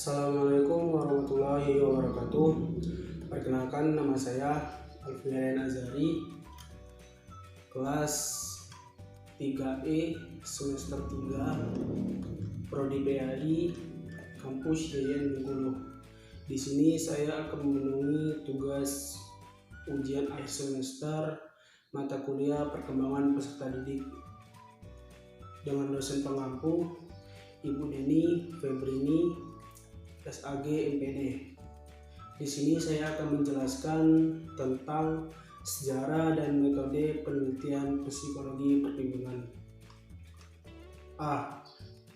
Assalamualaikum warahmatullahi wabarakatuh. Perkenalkan, nama saya Alfian Azari, kelas 3E semester 3, Prodi PAI, kampus Yayan Bengkulu. Di sini saya akan memenuhi tugas ujian akhir semester mata kuliah perkembangan peserta didik dengan dosen pengampu Ibu Deni Febrini, SAG MPD. Di sini saya akan menjelaskan tentang sejarah dan metode penelitian psikologi perkembangan. A.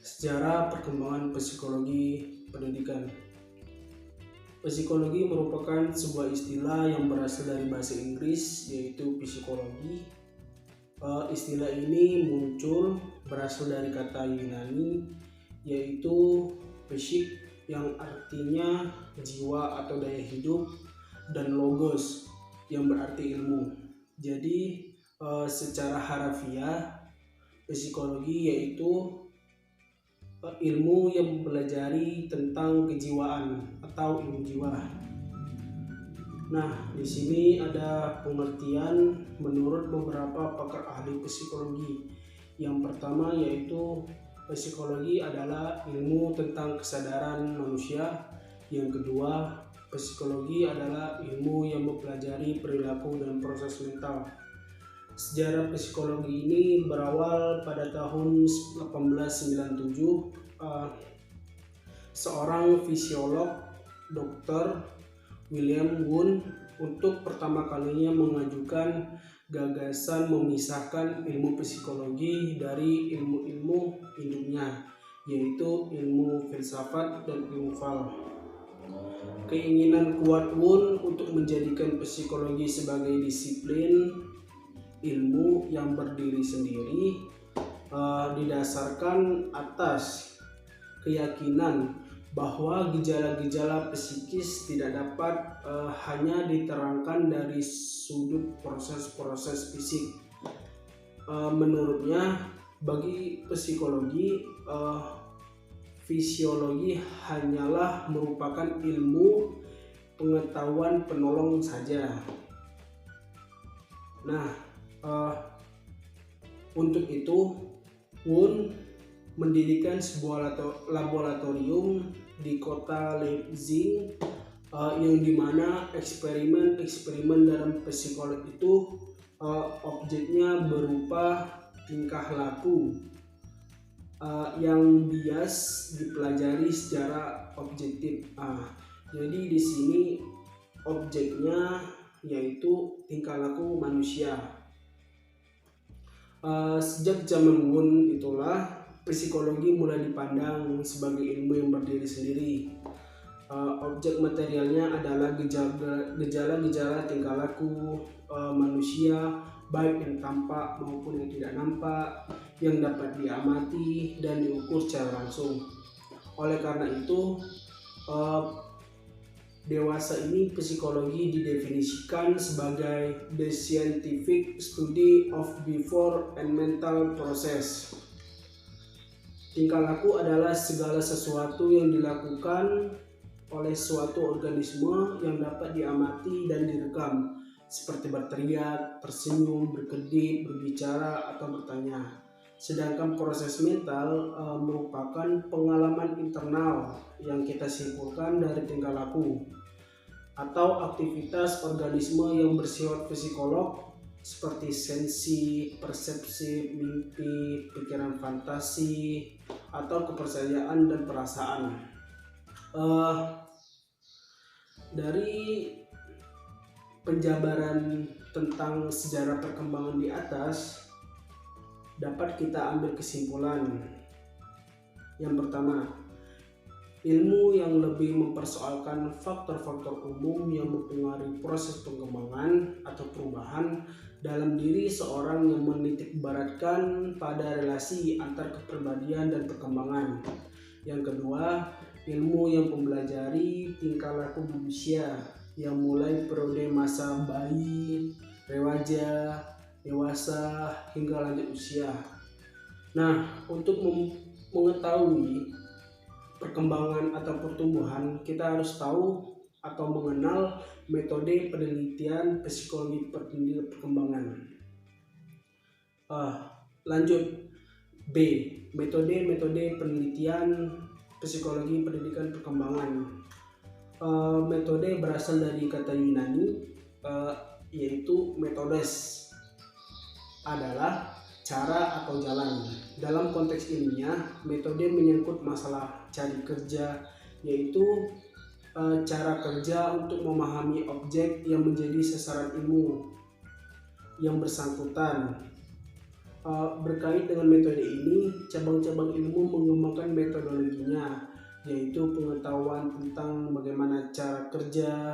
Sejarah perkembangan psikologi pendidikan. Psikologi merupakan sebuah istilah yang berasal dari bahasa Inggris, yaitu psikologi. Istilah ini muncul berasal dari kata Yunani, yaitu psik, yang artinya jiwa atau daya hidup, dan logos yang berarti ilmu. Jadi secara harafiah, psikologi yaitu ilmu yang mempelajari tentang kejiwaan atau ilmu jiwa. Nah, di sini ada pengertian menurut beberapa pakar ahli psikologi. Yang pertama yaitu psikologi adalah ilmu tentang kesadaran manusia. Yang kedua, psikologi adalah ilmu yang mempelajari perilaku dan proses mental. Sejarah psikologi ini berawal pada tahun 1897. Seorang fisiolog, Dr. William Wundt, untuk pertama kalinya mengajukan gagasan memisahkan ilmu psikologi dari ilmu-ilmu induknya, yaitu ilmu filsafat dan ilmu fal. Keinginan kuat Wundt untuk menjadikan psikologi sebagai disiplin ilmu yang berdiri sendiri didasarkan atas keyakinan bahwa gejala-gejala psikis tidak dapat hanya diterangkan dari sudut proses-proses fisik. Menurutnya, bagi psikologi, fisiologi hanyalah merupakan ilmu pengetahuan penolong saja. Nah, untuk itu Wundt mendirikan sebuah laboratorium di kota Leipzig, yang dimana eksperimen dalam psikologi itu objeknya berupa tingkah laku yang bias dipelajari secara objektif. Jadi di sini objeknya yaitu tingkah laku manusia. Sejak zaman Wundt itulah psikologi mulai dipandang sebagai ilmu yang berdiri sendiri. Objek materialnya adalah gejala-gejala tingkah laku manusia, baik yang tampak maupun yang tidak nampak, yang dapat diamati dan diukur secara langsung. Oleh karena itu, dewasa ini psikologi didefinisikan sebagai the scientific study of before and mental process. Tingkah laku adalah segala sesuatu yang dilakukan oleh suatu organisme yang dapat diamati dan direkam, seperti berteriak, tersenyum, berkedip, berbicara, atau bertanya. Sedangkan proses mental merupakan pengalaman internal yang kita simpulkan dari tingkah laku atau aktivitas organisme yang bersifat psikolog, seperti sensi, persepsi, mimpi, pikiran fantasi, atau kepercayaan dan perasaan. Dari penjabaran tentang sejarah perkembangan di atas, dapat kita ambil kesimpulan. Yang pertama, ilmu yang lebih mempersoalkan faktor-faktor umum yang mempengaruhi proses pengembangan atau perubahan dalam diri seorang, yang menitik beratkan pada relasi antar kepribadian dan perkembangan. Yang kedua, ilmu yang mempelajari tingkah laku manusia yang mulai periode masa bayi, remaja, dewasa, hingga lanjut usia. Nah, untuk mengetahui perkembangan atau pertumbuhan, kita harus tahu atau mengenal metode penelitian psikologi perkembangan. Lanjut, B. Metode penelitian psikologi pendidikan perkembangan. Metode berasal dari kata Yunani, yaitu metodes, adalah cara atau jalan. Dalam konteks ilmiah, metode menyangkut masalah cari kerja, yaitu cara kerja untuk memahami objek yang menjadi sasaran ilmu yang bersangkutan. Berkait dengan metode ini, cabang-cabang ilmu mengembangkan metodologinya, yaitu pengetahuan tentang bagaimana cara kerja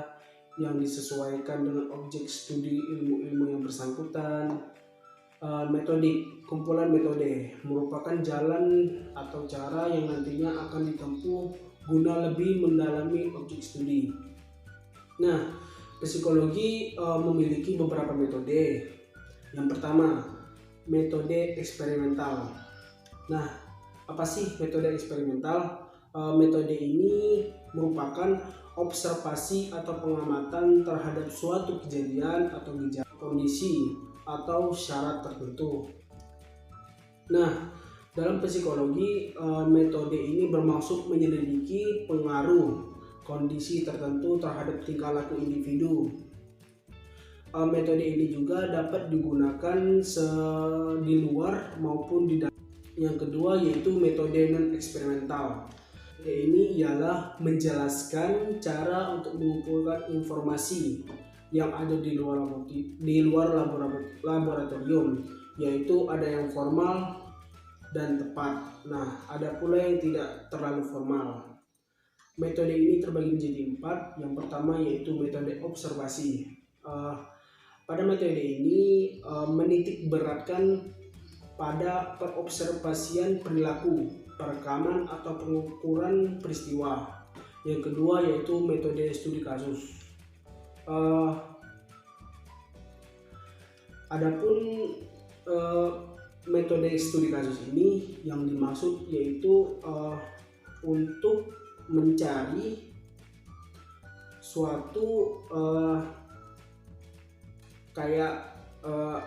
yang disesuaikan dengan objek studi ilmu-ilmu yang bersangkutan. Metodik, kumpulan metode merupakan jalan atau cara yang nantinya akan ditempuh guna lebih mendalami objek studi. Nah, psikologi memiliki beberapa metode. Yang pertama, metode eksperimental. Nah, apa sih metode eksperimental? Metode ini merupakan observasi atau pengamatan terhadap suatu kejadian atau gejala, kondisi atau syarat tertentu. Nah, dalam psikologi, metode ini bermaksud menyelidiki pengaruh kondisi tertentu terhadap tingkah laku individu. Metode ini juga dapat digunakan di luar maupun di dalam. Yang kedua yaitu metode non-eksperimental. Ini ialah menjelaskan cara untuk mengumpulkan informasi yang ada di luar laboratorium, yaitu ada yang formal dan tepat. Nah, ada pula yang tidak terlalu formal. Metode ini terbagi menjadi 4. Yang pertama yaitu metode observasi. Pada metode ini menitik beratkan pada perobservasian perilaku, perekaman atau pengukuran peristiwa. Yang kedua yaitu metode studi kasus. Adapun metode studi kasus ini yang dimaksud yaitu untuk mencari suatu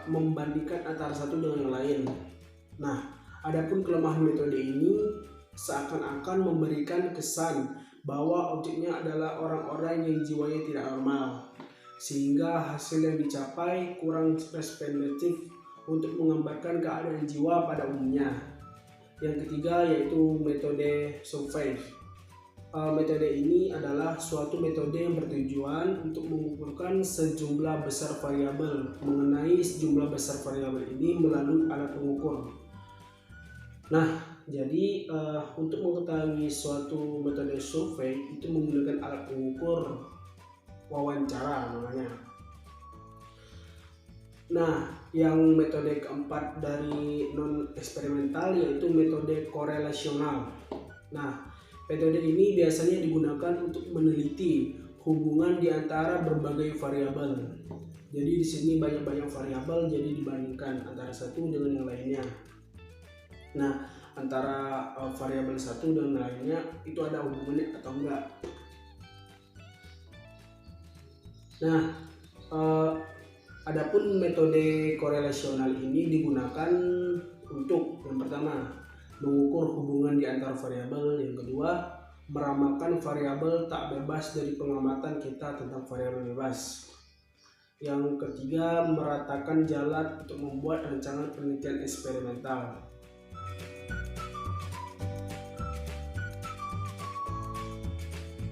membandingkan antara satu dengan yang lain. Nah, adapun kelemahan metode ini seakan-akan memberikan kesan bahwa objeknya adalah orang-orang yang jiwanya tidak normal, sehingga hasil yang dicapai kurang representatif untuk menggambarkan keadaan jiwa pada umumnya. Yang ketiga yaitu metode survei. Metode ini adalah suatu metode yang bertujuan untuk mengumpulkan sejumlah besar variabel. Mengenai sejumlah besar variabel ini melalui alat pengukur. Nah, jadi untuk mengetahui suatu metode survei itu menggunakan alat pengukur wawancara namanya. Nah, yang metode keempat dari non eksperimental yaitu metode korelasional. Nah, metode ini biasanya digunakan untuk meneliti hubungan di antara berbagai variabel. Jadi di sini banyak variabel, jadi dibandingkan antara satu dengan yang lainnya. Nah, antara variabel satu dan lainnya itu ada hubungannya atau enggak. Nah, adapun metode korelasional ini digunakan untuk yang pertama mengukur hubungan di antara variabel, yang kedua meramalkan variabel tak bebas dari pengamatan kita tentang variabel bebas, yang ketiga meratakan jalan untuk membuat rancangan penelitian eksperimental.